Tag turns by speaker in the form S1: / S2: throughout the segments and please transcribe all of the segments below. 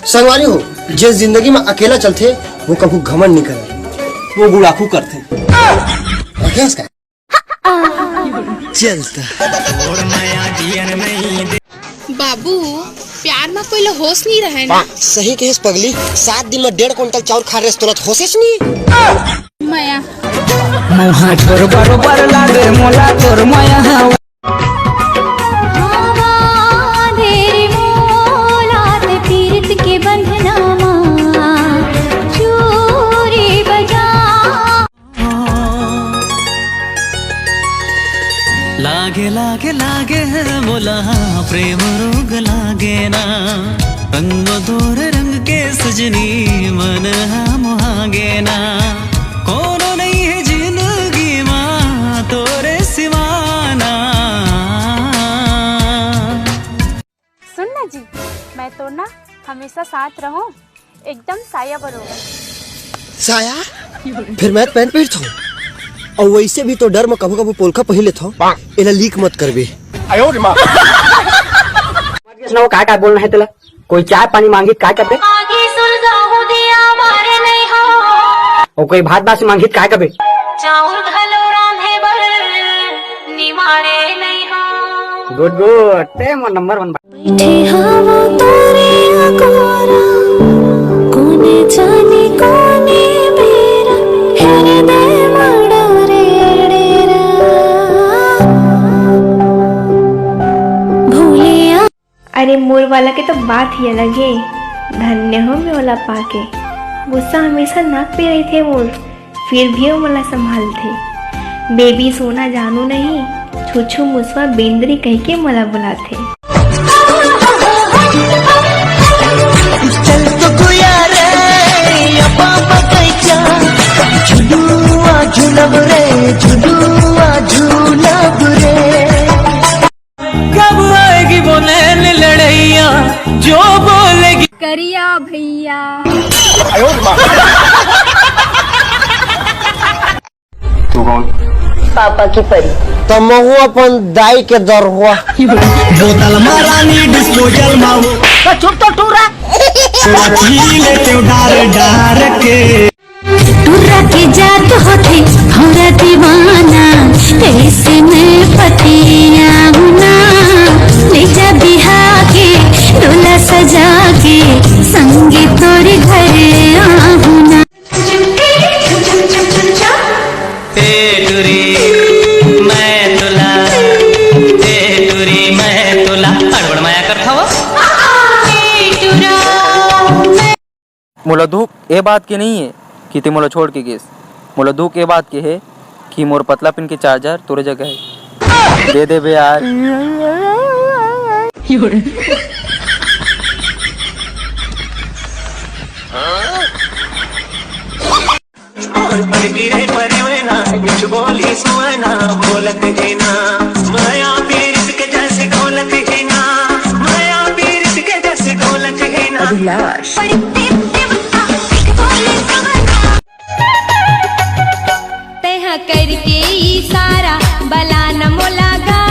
S1: संगवारी हो जिस जिंदगी में अकेला चलते वो कभी घमंड नहीं करे, वो गुड़ाखू करते चलता।
S2: बाबू प्यार में कोई होश नहीं रहे ना।
S1: सही कहे पगली, 7 दिन में 1.5 क्विंटल चाउर खा रहे तो होशेस नहीं।
S2: माया
S3: मोहा छोर बरोबर लागे मोला तोर माया लागे लागे लागे मोला प्रेम रोग लागे ना, रंग दोर रंग के सजनी मन मोहागे ना, कोनो नहीं है जिंदगी माँ तोरे सिवाना।
S4: सुनना जी, मैं तो ना हमेशा साथ रहूं, एकदम साया बरोबर।
S1: साया? फिर मैं पैंट पहनता हूँ और वैसे भी तो डर में कभी कभी पोलखा पहले था, इला लीक मत करबे।
S3: का बोलना है तेला? कोई चाय पानी मांगी का कबे? और कोई भात बासी मांगी का कबे? गुड गुड, ते मोर नंबर 1
S5: अरे मोर वाला के तो बात ही अलग है। धन्य हो मैं वाला पाके। गुस्सा हमेशा नाक पे रही थे मोर, फिर भी वो मला संभाल थे। बेबी सोना जानू नहीं, छुछू मुसवा बेंद्री कह के मला बुलाते।
S3: चल तो गुया रे पापा कैचा झुलुआ झुलब रे, झुलुआ झुलब रे। कब आएगी बोले लड़ैया जो बोलेगी
S4: करिया भैया।
S6: तू कौन?
S5: पापा की परी।
S1: तो महू अपन दाई के दर हुआ।
S3: बोतल मारानी डिस्पोजल माऊ
S5: तो चुप तो टूरा
S3: ले क्यों डार डार के
S7: टूरा के जात होते हमरा दीवाना, ऐसे में पतिया हुना ले जा बिहा के डोला सजा के संगे तोरे घरे आहुना।
S3: मैं तुला अड़बड़ माया करता हो।
S8: मोला दुख ये बात के नहीं है कि ते मोला छोड़ के गेस, मोला दुख ये बात के है कि मोर पतला पिन के चार्जर तोरे जगह है, दे दे बे यार।
S5: अभिलाष
S7: तेहा करके इशारा बला न मोलागा,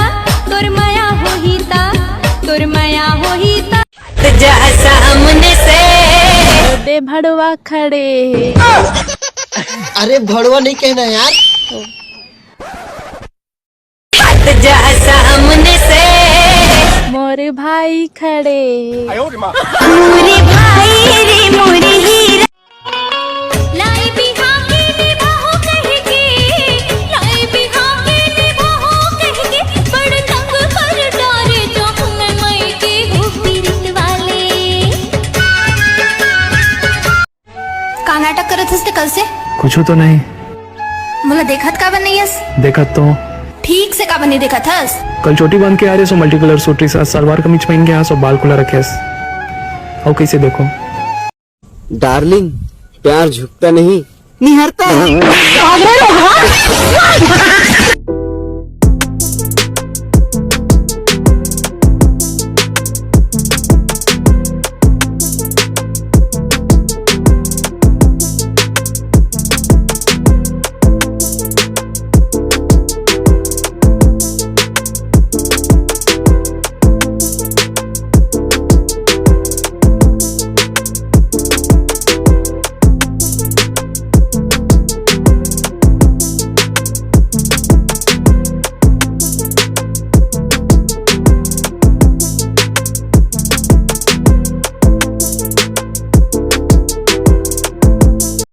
S7: तोर माया होहिता, तोर माया होहिता जा सामने से
S4: दे भड़वा खड़े।
S1: अरे भड़वा नहीं कहना यार,
S7: जा सामने से
S4: मोरे भाई खड़े।
S7: मोरे भाई रे मोरे हीरा लाई बिहा के निभाओ कहेगे, लाई बिहा के निभाओ कहेगे, बड़ तंग कर डारे जो मैं मई के हो पीरित वाले। का नाटक करत हस कल से?
S9: कुछ तो नहीं।
S7: मोला देखत का बन नहींस?
S9: देखत तो
S7: ठीक से का बनी देखत हस?
S9: कल चोटी बांध के आ रहे सो मल्टी कलर सूट के साथ सलवार कमीज पहन के आ सो बाल खुला रखे। और कैसे देखो
S1: डार्लिंग, प्यार झुकता नहीं निहरता।